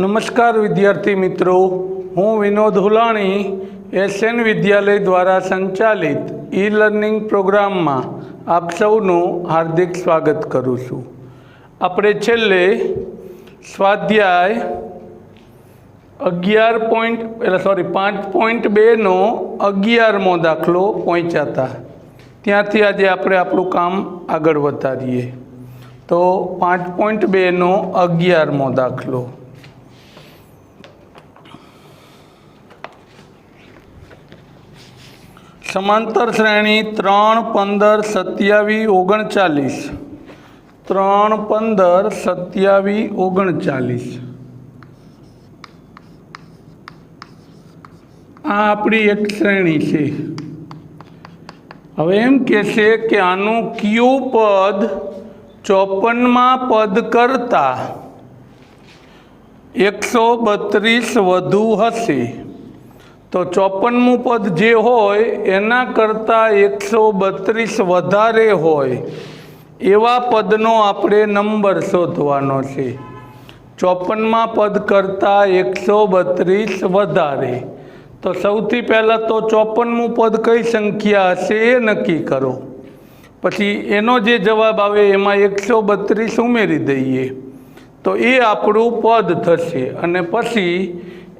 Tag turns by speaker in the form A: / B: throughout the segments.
A: नमस्कार विद्यार्थी मित्रों, हूँ विनोद हुलाणी एसएन विद्यालय द्वारा संचालित ई लर्निंग प्रोग्राम में आप सौनु हार्दिक स्वागत करूँ छूँ। अपने छेल्ले स्वाध्याय 5.2 नो 11मो दाखलो पहोंच्या था। त्यांथी आज आपणे आपणुं काम आगळ वधारीए। तो 5.2 नो 11मो दाखलो। समांतर श्रेणी 3, 15, 27, 39 3, 15, 27, 39 आ आपणी एक श्रेणी है। हवे एम कहेशे के आनु क्यू पद 54 पद करता 132 वधु हशे। तो 54मुं पद जे होय एना करता 132 वधारे होय एवा पदनो आपणे नंबर शोधवानो छे। 54मा पद करता 132 वधारे। तो सौथी पहला तो 54मुं पद कई संख्या हशे ए नक्की करो। पछी एनो जे जवाब आवे एमां 132 उमेरी दईए तो ए आपणुं पद थशे अने पछी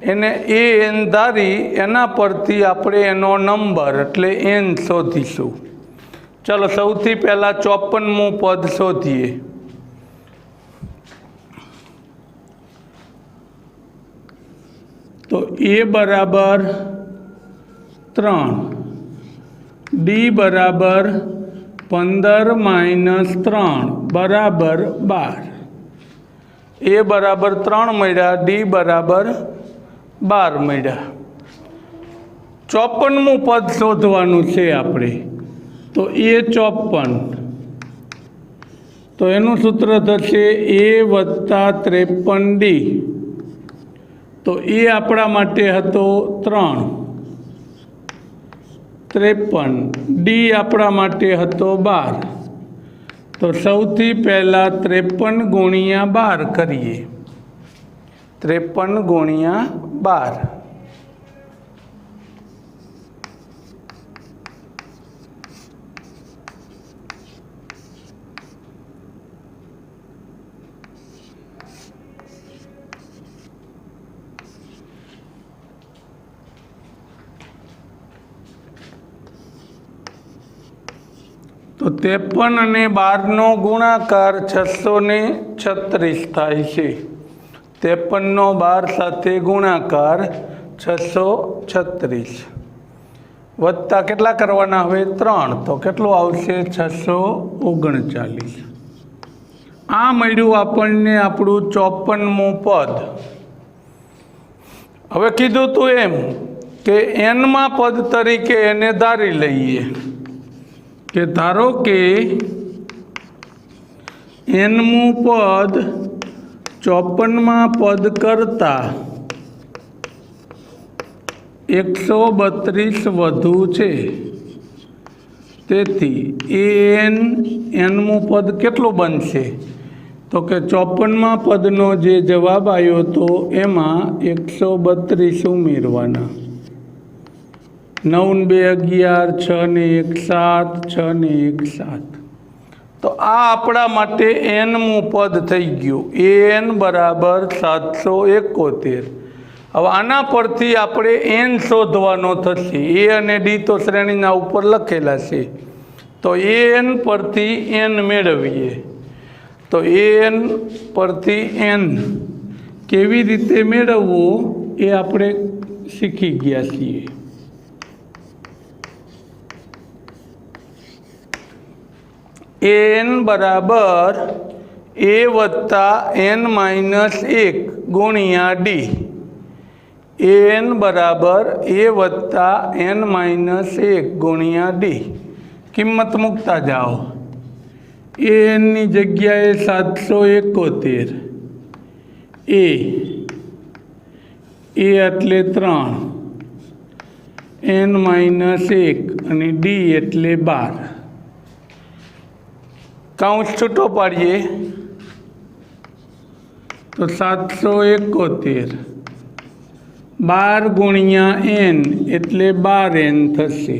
A: एने एन धारी एना परथी आपणे एनो नंबर एटले एन शोधीशुं। चलो सौथी पहला 54मुं पद शोधीए। तो ए बराबर 3, डी बराबर 15 - 3 बराबर 12। ए बराबर 3 मळ्या, डी बराबर 12 मळ्या। 54मुं पद शोधवानुं छे आपणे। तो ए 54 तो एनुं सूत्र थशे ए + 53 डी। तो ए आपणा माटे हतो 3, 53 डी आपणा माटे हतो 12। तो सौथी पहला 53 × 12 करीए। 53 × 12 तो 53 અને 12 નો ગુણાકાર 636 થાય છે। 53 નો 12 સાથે ગુણાકાર 636 વત્તા કેટલા કરવાના હવે 3 તો કેટલું આવશે 639। આ મળ્યું આપણને આપણું 54મું પદ। હવે કીધું તું એમ કે એનમાં પદ તરીકે એને ધારી લઈએ કે ધારો કે એનમું પદ 54મા પદ કરતા 132 વધુ છે। તેથી એનમું પદ કેટલું બનશે તો કે 54મા પદનો જે જવાબ આવ્યો તો એમાં 132 ઉમેરવાના। 9 × 2 = 11, 6 × 1 = 7, 6 × 1 = 7। तो आ आपणा माटे एनमुं पद थई गयुं। एन बराबर 771। हवे आना परथी आपणे एन शोधवानो थशे। ए अने डी तो श्रेणीना उपर लखेला छे। तो एन परथी एन मेळवीए। तो एन परथी एन केवी रीते मेळववो ए आपणे शीखी गया छीए। एन बराबर ए + n - 1 × डी। एन बराबर ए + n - 1 × डी। किंमत मुकता जाओ। एन नी जग्याए 771। ए एटले 3, n - 1 અને डी एटले 12। काउंस छूटो पाड़ीए। तो 771 12 ગુણ્યા n એટલે 12n થશે।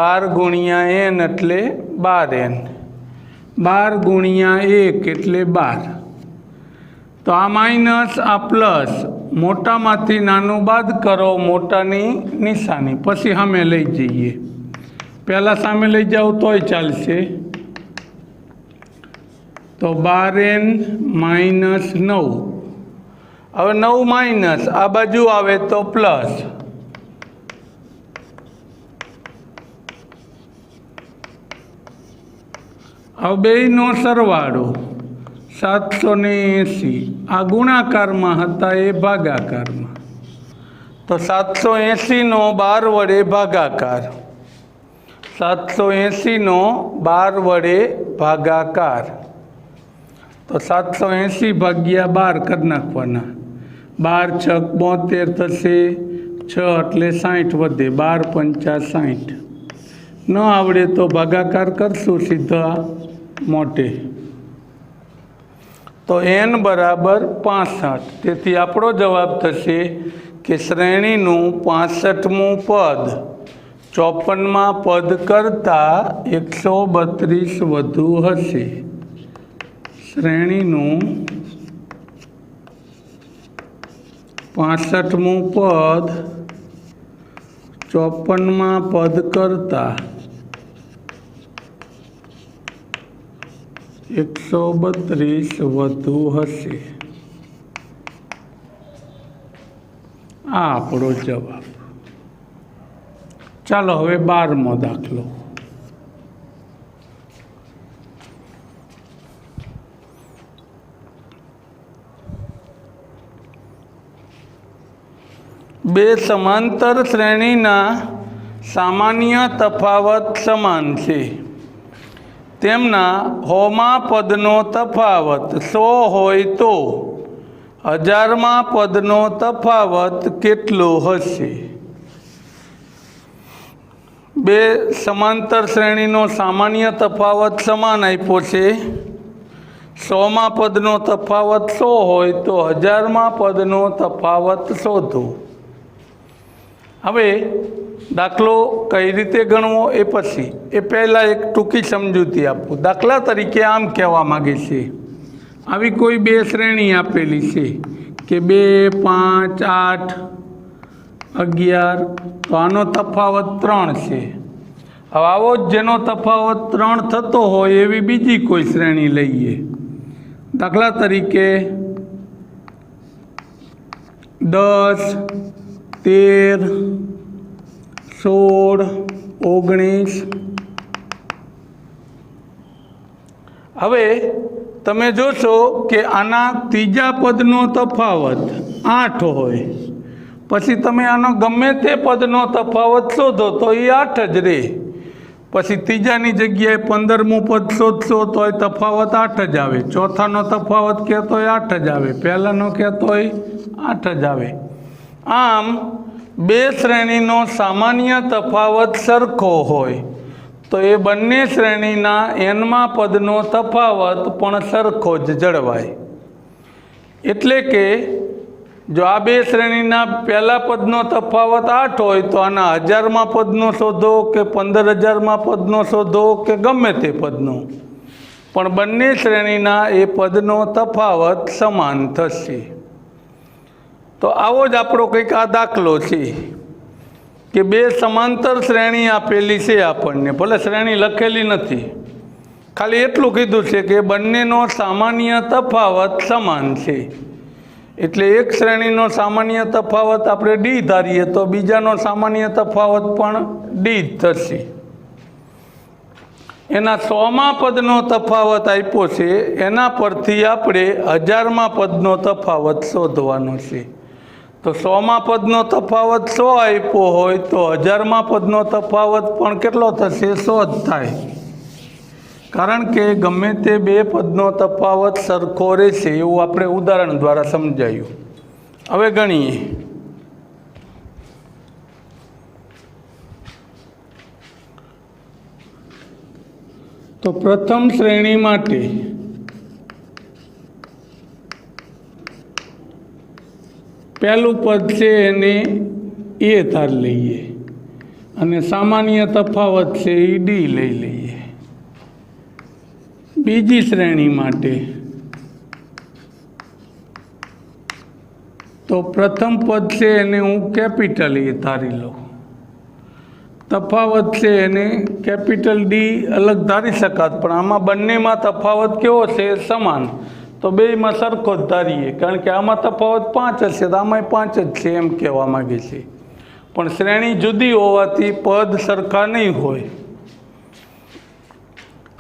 A: 12 ગુણ્યા n એટલે 12n। 12 ગુણ્યા 1 એટલે 12। તો આ માઇનસ આ પ્લસ, મોટામાંથી નાનું બાદ કરો, મોટાની નિશાની, પછી સામે લઈ જઈએ। પહેલાં સામે લઈ જાઓ તોય ચાલશે। તો 12n માઇનસ 9। હવે 9 માઇનસ આ બાજુ આવે તો પ્લસ। હવે બેયનો સરવાળો 780। આ ગુણાકારમાં હતા, એ ભાગાકારમાં। તો 780નો 12 વડે ભાગાકાર। 780નો 12 વડે ભાગાકાર। તો 780 ભાગ્યા 12 કરી નાખવાના। 12 છક 72 થશે। 6 એટલે 60 વધે। 12 પંચા 60। ન આવડે તો ભાગાકાર કરશું સીધા મોટે। તો n બરાબર 65। તેથી આપણો જવાબ થશે કે શ્રેણીનું 65મું પદ 54મા પદ કરતાં 132 વધુ હશે। શ્રેણીનું 65મું પદ 54મા પદ કરતાં 132 વધુ હશે। આ આપણો જવાબ। ચાલો હવે 12મો દાખલો। બે સમાંતર શ્રેણીના સામાન્ય તફાવત સમાન છે। તેમના હોમાં પદનો તફાવત 100 હોય તો 1000માં પદનો તફાવત કેટલો હશે? બે સમાંતર શ્રેણીનો સામાન્ય તફાવત સમાન આપ્યો છે। 100માં પદનો તફાવત 100 હોય તો 1000માં પદનો તફાવત શોધો। હવે દાખલો કઈ રીતે ગણવો એ પછી, એ પહેલાં એક ટૂંકી સમજૂતી આપું। દાખલા તરીકે આમ કહેવા માગે છે, આવી કોઈ બે શ્રેણી આપેલી છે કે 2, 5, 8, 11, તો આનો તફાવત 3 છે। હવે આવો જ જેનો તફાવત 3 થતો હોય એવી બીજી કોઈ શ્રેણી લઈએ। દાખલા તરીકે 10, 13, 16, 19। હવે તમે જોશો કે આના ત્રીજા પદનો તફાવત 8 હોય, પછી તમે આનો ગમે તે પદનો તફાવત શોધો તો એ 8 જ રહે। પછી ત્રીજાની જગ્યાએ 15મું પદ શોધશો તો એ તફાવત 8 જ આવે। ચોથાનો તફાવત કહેતો હોય 8 જ આવે। પહેલાંનો કહેતો હોય 8 જ આવે। આમ બે શ્રેણીનો સામાન્ય તફાવત સરખો હોય તો એ બંને શ્રેણીના nમા પદનો તફાવત પણ સરખો જ જળવાય। એટલે કે જો આ બે શ્રેણીના પહેલા પદનો તફાવત 8 હોય તો આના 1000માં પદનો શોધો કે 15000માં પદનો શોધો કે ગમે તે પદનો, પણ બંને શ્રેણીના એ પદનો તફાવત સમાન થશે। તો આવો જ આપણો કંઈક આ દાખલો છે કે બે સમાંતર શ્રેણી આપેલી છે આપણને, ભલે શ્રેણી લખેલી નથી, ખાલી એટલું કીધું છે કે બંનેનો સામાન્ય તફાવત સમાન છે। એટલે એક શ્રેણીનો સામાન્ય તફાવત આપણે d ધારીએ તો બીજાનો સામાન્ય તફાવત પણ d થશે। એના 100માં પદનો તફાવત આપ્યો છે, એના પરથી આપણે 1000માં પદનો તફાવત શોધવાનો છે। તો 100માં પદનો તફાવત 100 આપ્યો હોય તો 1000માં પદનો તફાવત પણ કેટલો થશે? 100 જ થાય। કારણ કે ગમે તે બે પદનો તફાવત સરખો રહેશે એવું આપણે ઉદાહરણ દ્વારા સમજાયું। હવે ગણીએ। તો પ્રથમ શ્રેણી માટે પહેલું પદ છે એને એ ધાર લઈએ અને સામાન્ય તફાવત છે એ ડી લઈ લઈએ. બીજી શ્રેણી માટે તો પ્રથમ પદ છે એને હું કેપિટલ એ ધારી લઉં, તફાવત છે એને કેપિટલ ડી અલગ ધારી શકાત, પણ આમાં બંનેમાં તફાવત કેવો છે? સમાન. તો બેયમાં સરખો જ ધારીએ, કારણ કે આમાં તફાવત 5 હશે તો આમાંય 5 જ છે એમ કહેવા માગે છે. પણ શ્રેણી જુદી હોવાથી પદ સરખા નહીં હોય.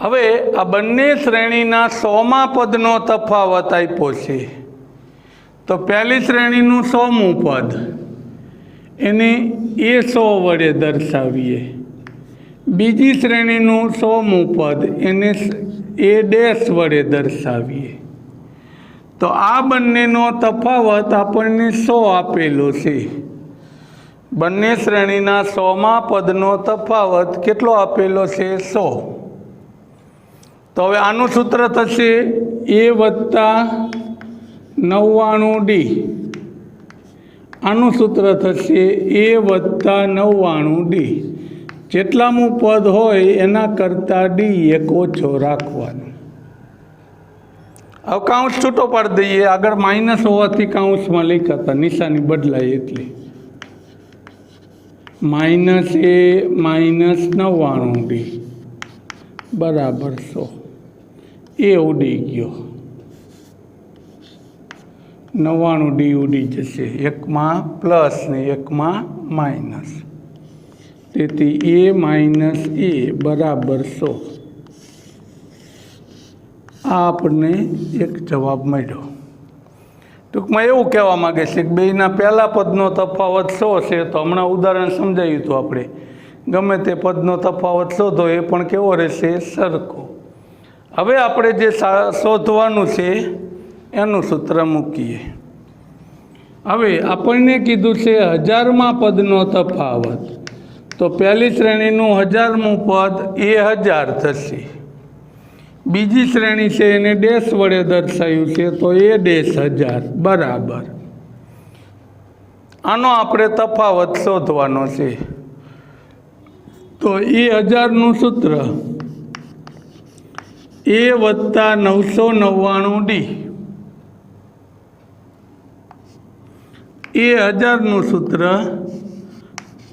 A: હવે આ બંને શ્રેણીના 100મા પદનો તફાવત આપ્યો છે. તો પહેલી શ્રેણીનું 100મું પદ એને એ 100 વડે દર્શાવીએ. બીજી શ્રેણીનું 100મું પદ એને એ ડેશ વડે દર્શાવીએ. તો આ બંનેનો તફાવત આપણને 100 આપેલો છે. બંને શ્રેણીના 100મા પદનો તફાવત કેટલો આપેલો છે? 100. તો હવે આનું સૂત્ર થશે એ વત્તા 99D. આનું સૂત્ર થશે એ વત્તા 99D. જેટલામું પદ હોય એના કરતાં ડી એક ઓછો રાખવાનું. હવે કાઉન્સ છૂટો પાડી દઈએ. આગળ માઇનસ હોવાથી કાઉન્સમાં લખ્યા હતા, નિશાની બદલાય એટલે. માઇનસ એ માઇનસ 99D બરાબર 100. એ ઉડી ગયો, 99D ઉડી જશે. એકમાં પ્લસ ને એકમાં માઇનસ. તેથી એ માઇનસ એ બરાબર 100. આ આપણને એક જવાબ મળ્યો. ટૂંકમાં એવું કહેવા માગે છે કે બેયના પહેલા પદનો તફાવત 100 છે. તો હમણાં ઉદાહરણ સમજાવ્યું હતું આપણે, ગમે તે પદનો તફાવત શોધો એ પણ કેવો રહેશે? સરખો. હવે આપણે જે શોધવાનું છે એનું સૂત્ર મૂકીએ. હવે આપણને કીધું છે 1000મા પદનો તફાવત. તો પહેલી શ્રેણીનું 1000મું પદ એ 1000 થશે. બીજી શ્રેણી છે એને ડેશ વડે દર્શાવ્યું છે, તો એ ડેશ 1000 બરાબર. આનો આપણે તફાવત શોધવાનો છે. તો એ 1000નું સૂત્ર એ વત્તા 999D. એ 1000નું સૂત્ર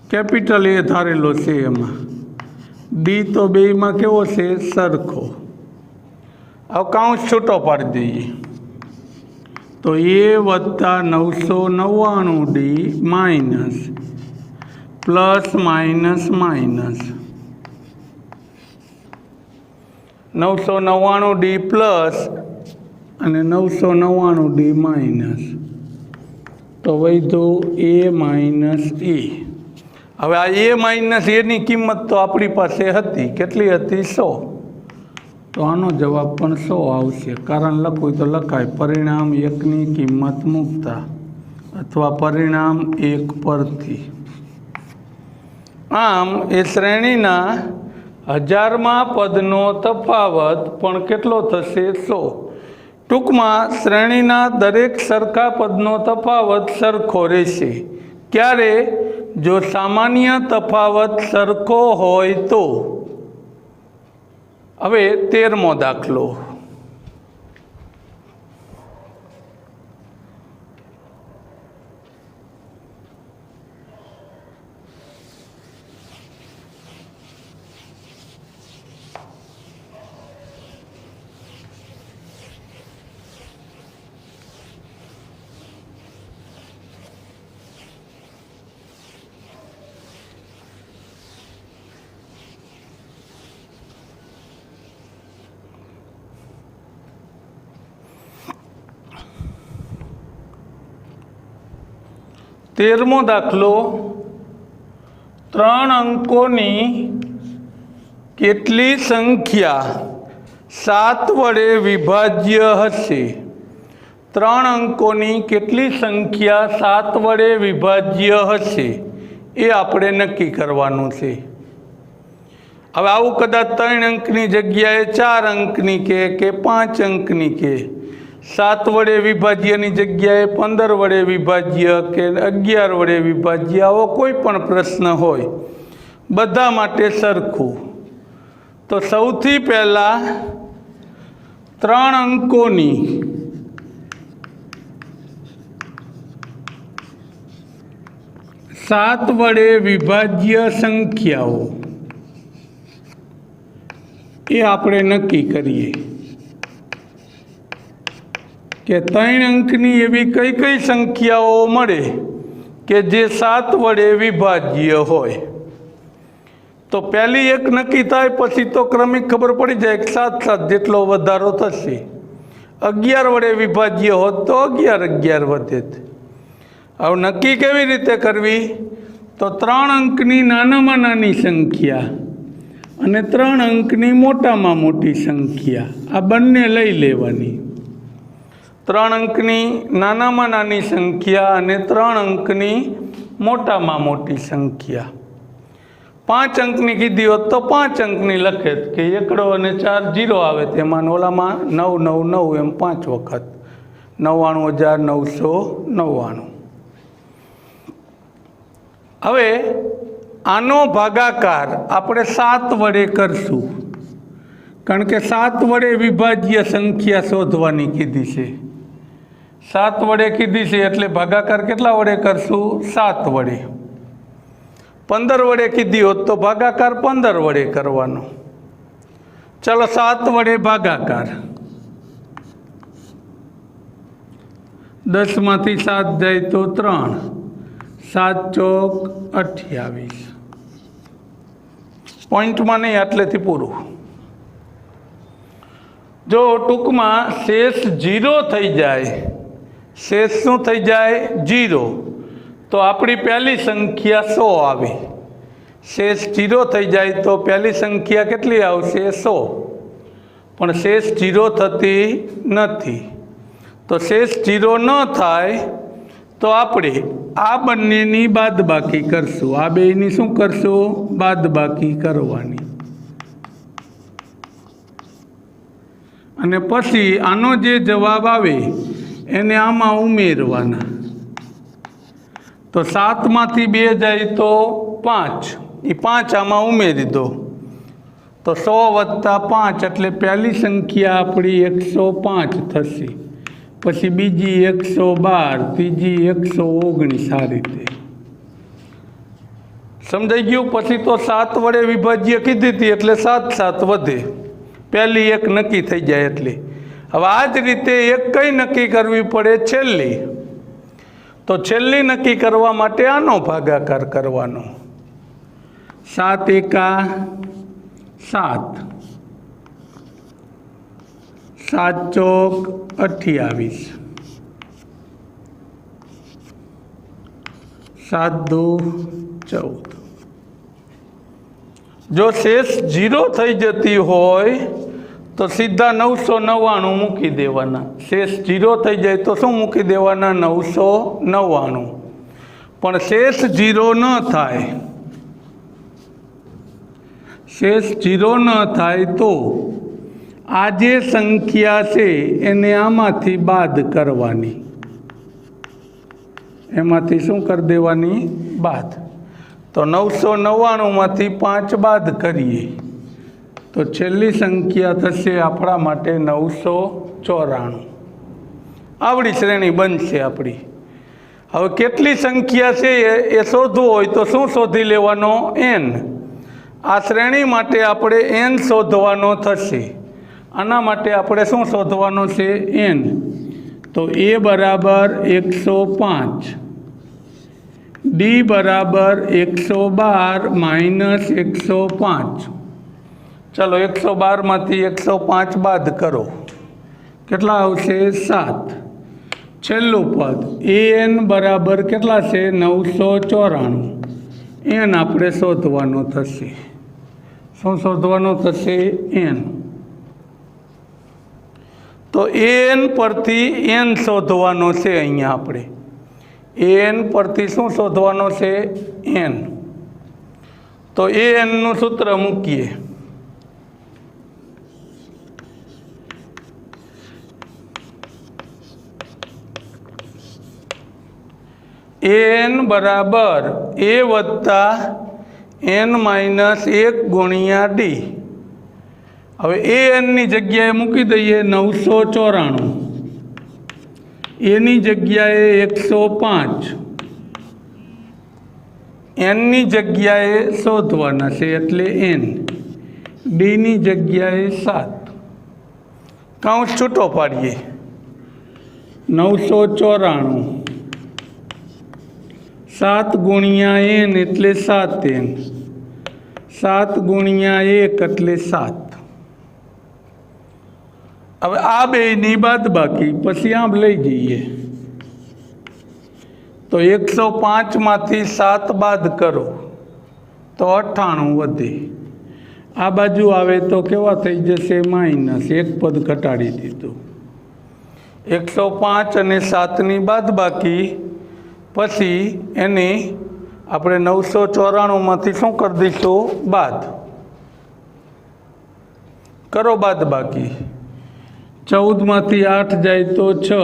A: કેપિટલ એ ધારેલો છે, એમાં ડી તો બેયમાં કેવો છે? સરખો. હવે કાઉન્સ છૂટો પાડી દઈએ. તો એ વત્તા 999D minus plus minus minus 999D plus અને 999D માઇનસ. તો વધ્યું એ માઇનસ એ. હવે આ એ માઇનસ એની કિંમત તો આપણી પાસે હતી. કેટલી હતી? 100. તો આનો જવાબ પણ 100 આવશે. કારણ લખવું તો લખાય પરિણામ 1ની કિંમત મૂકતા, અથવા પરિણામ 1 પરથી. આમ એ શ્રેણીના 1000મા પદનો તફાવત પણ કેટલો થશે? 100. ટૂંકમાં શ્રેણીના દરેક સરખા પદનો તફાવત સરખો રહેશે. ક્યારે? જો સામાન્ય તફાવત સરખો હોય તો. હવે 13મો દાખલો. તેરમો દાખલો. 3 અંકોની કેટલી સંખ્યા 7 વડે વિભાજ્ય હશે? 3 અંકોની કેટલી સંખ્યા 7 વડે વિભાજ્ય હશે એ આપણે નક્કી કરવાનું છે. હવે આવું કદાચ 3 અંકની જગ્યાએ 4 અંકની કે 5 અંકની કે 7 વડે વિભાજ્યની જગ્યાએ 15 વડે વિભાજ્ય કે 11 વડે વિભાજ્ય, આવો કોઈ પણ પ્રશ્ન હોય બધા માટે સરખું. તો સૌથી પહેલાં 3 અંકોની 7 વડે વિભાજ્ય સંખ્યાઓ એ આપણે નક્કી કરીએ કે 3 અંકની એવી કઈ કઈ સંખ્યાઓ મળે કે જે 7 વડે વિભાજ્ય હોય. તો પહેલી એક નક્કી થાય પછી તો ક્રમિક ખબર પડી જાય કે 7 7 જેટલો વધારો થશે. 11 વડે વિભાજ્ય હોત તો 11 11 વધે. હવે નક્કી કેવી રીતે કરવી? તો 3 અંકની નાનામાં નાની સંખ્યા અને 3 અંકની મોટામાં મોટી સંખ્યા આ બંને લઈ લેવાની. 3 અંકની નાનામાં નાની સંખ્યા અને 3 અંકની મોટામાં મોટી સંખ્યા. 5 અંકની કીધી હોત તો 5 અંકની લખે કે 1 અને 4 0 આવે, તેમાં ઓલામાં 9 9 9 એમ 5 વખત 99,999. હવે આનો ભાગાકાર આપણે 7 વડે કરશું, કારણ કે 7 વડે વિભાજ્ય સંખ્યા શોધવાની કીધી છે. 7 વડે કીધી છે એટલે ભાગાકાર કેટલા વડે કરશું? 7 વડે. 15 વડે કીધી હોત તો ભાગાકાર 15 વડે કરવાનો. ચાલો 7 વડે ભાગાકાર. 10 માંથી 7 જાય તો 3, 7 ચોક 28. પોઈન્ટમાં નહીં, આટલેથી પૂરું. જો ટૂંકમાં શેષ 0 થઈ જાય, શેષ શું થઈ જાય? 0. તો આપણી પહેલી સંખ્યા 100 આવે. શેષ 0 થઈ જાય તો પહેલી સંખ્યા કેટલી આવશે? 100. પણ શેષ 0 થતી નથી. તો શેષ 0 ન થાય તો આપણે આ બંનેની બાદબાકી કરશું. આ બેયની શું કરશું? બાદબાકી કરવાની. અને પછી આનો જે જવાબ આવે એને આમાં ઉમેરવાના. તો 7 માંથી 2 જાય તો 5, એ 5 આમાં ઉમેરી દો તો 100 + 5 એટલે પહેલી સંખ્યા આપણી 105 થશે. પછી બીજી 112, ત્રીજી 119. આ રીતે સમજાઈ ગયું? પછી તો 7 વડે વિભાજ્ય કીધી હતી એટલે 7 7 વધે, પહેલી એક નક્કી થઈ જાય એટલે. હવે આ જ રીતે એક કઈ નક્કી કરવી પડે? છેલ્લી. તો છેલ્લી નક્કી કરવા માટે આનો ભાગાકાર કરવાનો. 7 એકા 7, 7 ચોક 28, 7 દુ 14. જો શેષ 0 થઈ જતી હોય તો સીધા 999 મૂકી દેવાના. શેષ 0 થઈ જાય તો શું મૂકી દેવાના? 999. પણ શેષ 0 ન થાય, શેષ 0 ન થાય તો આ જે સંખ્યા છે એને આમાંથી બાદ કરવાની. એમાંથી શું કરી દેવાની? બાદ. તો 999માંથી 5 બાદ કરીએ તો છેલ્લી સંખ્યા થશે આપણા માટે 994. આવડી શ્રેણી બનશે આપણી. હવે કેટલી સંખ્યા છે એ શોધવું હોય તો શું શોધી લેવાનો? n. આ શ્રેણી માટે આપણે n શોધવાનો થશે. આના માટે આપણે શું શોધવાનો છે? n. તો a બરાબર 105, d બરાબર 112 માઇનસ 105. ચાલો 112 માંથી 105 બાદ કરો, કેટલા આવશે? 7. છેલ્લું પદ an બરાબર કેટલા છે? 994. n આપણે શોધવાનો થશે. શું શોધવાનો થશે? n. તો an પરથી n શોધવાનો છે. અહીંયા આપણે an પરથી શું શોધવાનો છે? n. તો an નું સૂત્ર મૂકીએ. એન બરાબર એ વત્તા એન માઇનસ 1 ગુણ્યા ડી. હવે એ એનની જગ્યાએ મૂકી દઈએ 994, એની જગ્યાએ 105, એનની જગ્યાએ શોધવાના છે એટલે એન, ડીની જગ્યાએ 7. કાઉન્સ છૂટો પાડીએ. 994 7 ગુણ્યા એન એટલે 7n, 7 ગુણ્યા 1 એટલે 7. હવે આ બેની બાદબાકી પછી આમ લઈ જઈએ તો 105માંથી 7 બાદ કરો તો 98 વધે. આ બાજુ આવે તો કેવા થઈ જશે? માઇનસ. એક પદ ઘટાડી દીધું. 105 અને 7ની બાદબાકી પછી એને આપણે 994માંથી શું કરી દઈશું? બાદ કરો. બાદબાકી 14માંથી 8 જાય તો 6,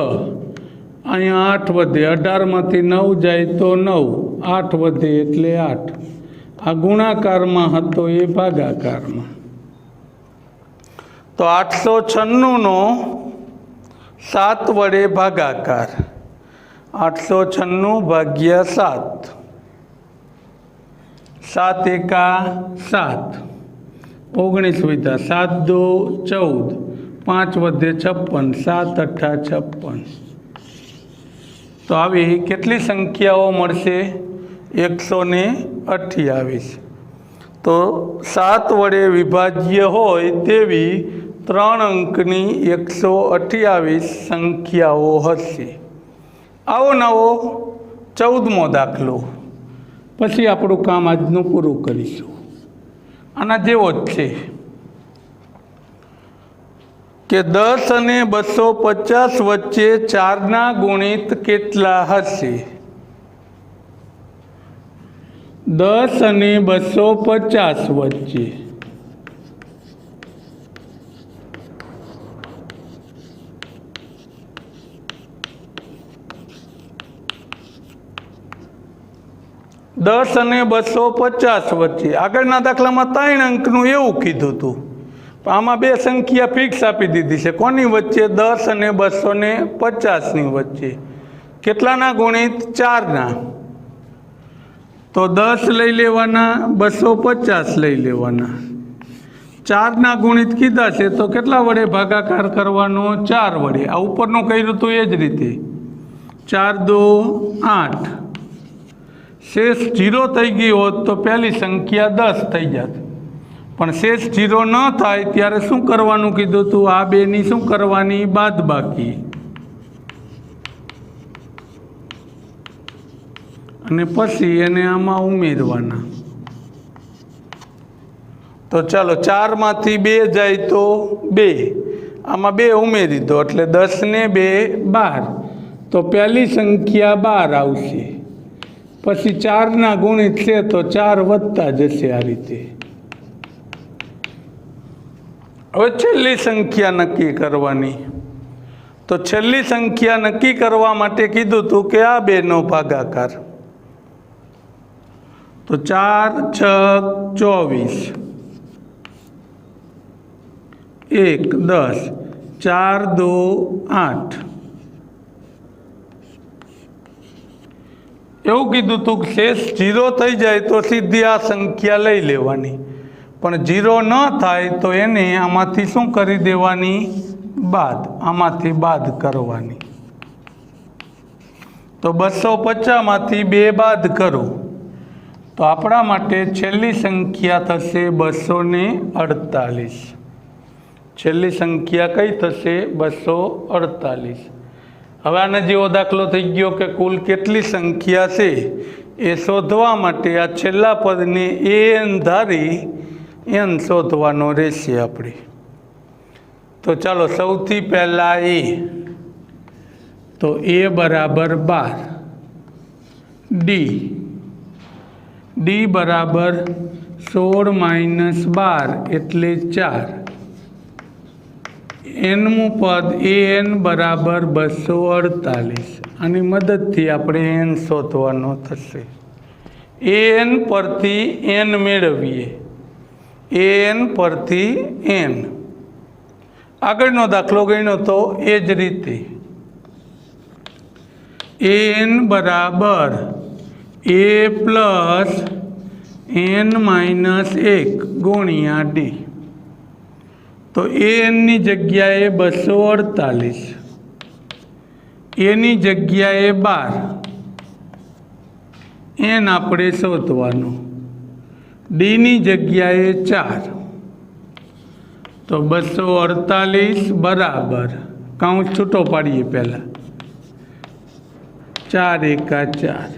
A: અહીંયા 8 વધે. 18માંથી 9 જાય તો 9, 8 વધે એટલે 8. આ ગુણાકારમાં હતો એ ભાગાકારમાં. તો 896નો 7 વડે ભાગાકાર. 896 ભાગ્યા 7, 7 એકા 7, 19 વધ્યા. 7 દો 14, 5 વધે 56, 7 અઠ્ઠા 56. તો આવી કેટલી સંખ્યાઓ મળશે? 128. તો 7 વડે વિભાજ્ય હોય તેવી 3 અંકની 128 સંખ્યાઓ હશે. આવો નવો 14મો દાખલો. પછી આપણું કામ આજનું પૂરું કરીશું. આના જેવો જ છે કે 10 અને 250 વચ્ચે 4ના ગુણિત કેટલા હશે? 10 અને 250 વચ્ચે 10 અને 250 વચ્ચે. આગળના દાખલામાં 3 અંકનું એવું કીધું હતું, પણ આમાં 2 સંખ્યા ફિક્સ આપી દીધી છે. કોની વચ્ચે? 10 અને 250ની વચ્ચે. કેટલાના ગુણિત? 4ના. તો 10 લઈ લેવાના, 250 લઈ લેવાના. 4ના ગુણિત કીધા છે તો કેટલા વડે ભાગાકાર કરવાનો? 4 વડે. આ ઉપરનું કર્યું હતું એ જ રીતે. 4 દો 8. શેષ 0 થઈ ગઈ હોત તો પહેલી સંખ્યા 10 થઈ જાત, પણ શેષ 0 ન થાય ત્યારે શું કરવાનું કીધું હતું? આ બેની શું કરવાની? બાદબાકી. અને પછી એને આમાં ઉમેરવાના. તો ચાલો 4માંથી 2 જાય તો 2, આમાં 2 ઉમેરી દો એટલે 10 ને 2 12. તો પહેલી સંખ્યા 12 આવશે. પછી 4ના ગુણિત છે તો 4 વધતા જશે આ રીતે. હવે છેલ્લી સંખ્યા નક્કી કરવાની. તો છેલ્લી સંખ્યા નક્કી કરવા માટે કીધું હતું કે આ બેનો ભાગાકાર. તો 4 6 24, 1 10, 4 2 8. એવું કીધું હતું કે શેષ 0 થઈ જાય તો સીધી આ સંખ્યા લઈ લેવાની, પણ 0 ન થાય તો એને આમાંથી શું કરી દેવાની? બાદ. આમાંથી બાદ કરવાની. તો 250માંથી 2 બાદ કરો તો આપણા માટે છેલ્લી સંખ્યા થશે 248. છેલ્લી સંખ્યા કઈ થશે? 248. હવે આને જેવો દાખલો થઈ ગયો કે કુલ કેટલી સંખ્યા છે એ શોધવા માટે આ છેલ્લા પદને એન ધારી એન શોધવાનો રહેશે આપણે. તો ચાલો સૌથી પહેલાં એ. તો એ બરાબર 12, ડી બરાબર 16 માઇનસ 12 એટલે 4. એનમું પદ એન બરાબર 248. આની મદદથી આપણે એન શોધવાનો થશે. એન પરથી એન મેળવીએ. એન પરથી એન. આગળનો દાખલો ગણ્યો તો એ જ રીતે એન બરાબર એ પ્લસ એન માઇનસ 1 ગુણ્યા ડી. તો એનની જગ્યાએ 248, એની જગ્યાએ 12, એન આપણે શોધવાનું. ડીની જગ્યાએ 4. તો 248 બરાબર કાઉન્સ છૂટો પાડીએ પહેલાં 4 એકા 4.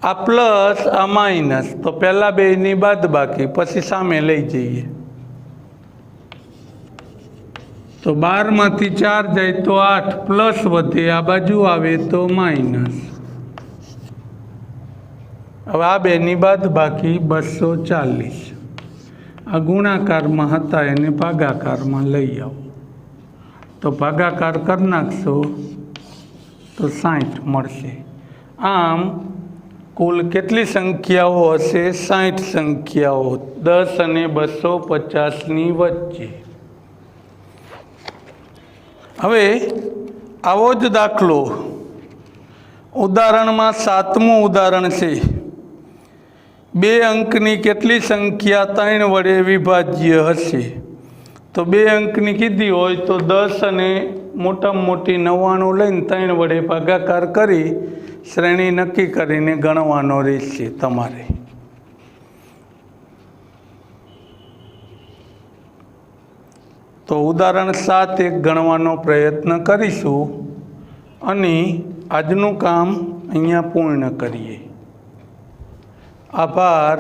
A: આ પ્લસ આ માઇનસ, તો પહેલાં બેની બાદબાકી પછી સામે લઈ જઈએ. તો 12માંથી 4 જાય તો 8 પ્લસ વધે, આ બાજુ આવે તો માઇનસ. હવે આ બેની બાદબાકી 240. આ ગુણાકારમાં હતા એને ભાગાકારમાં લઈ આવો. તો ભાગાકાર કરી નાખશો તો 60 મળશે. આમ કુલ કેટલી સંખ્યાઓ હશે? 60 સંખ્યાઓ 10 અને 250ની વચ્ચે. હવે આવો જ દાખલો ઉદાહરણમાં 7મું ઉદાહરણ છે. 2 અંકની કેટલી સંખ્યા 3 વડે વિભાજ્ય હશે? તો 2 અંકની કીધી હોય તો 10 અને મોટામાં મોટી 99 લઈને 3 વડે ભાગાકાર કરી શ્રેણી નક્કી કરીને ગણવાનો રહેશે તમારે. તો ઉદાહરણ 7 એક ગણવાનો પ્રયત્ન કરીશું અને આજનું કામ અહીંયા પૂર્ણ કરીએ. આભાર.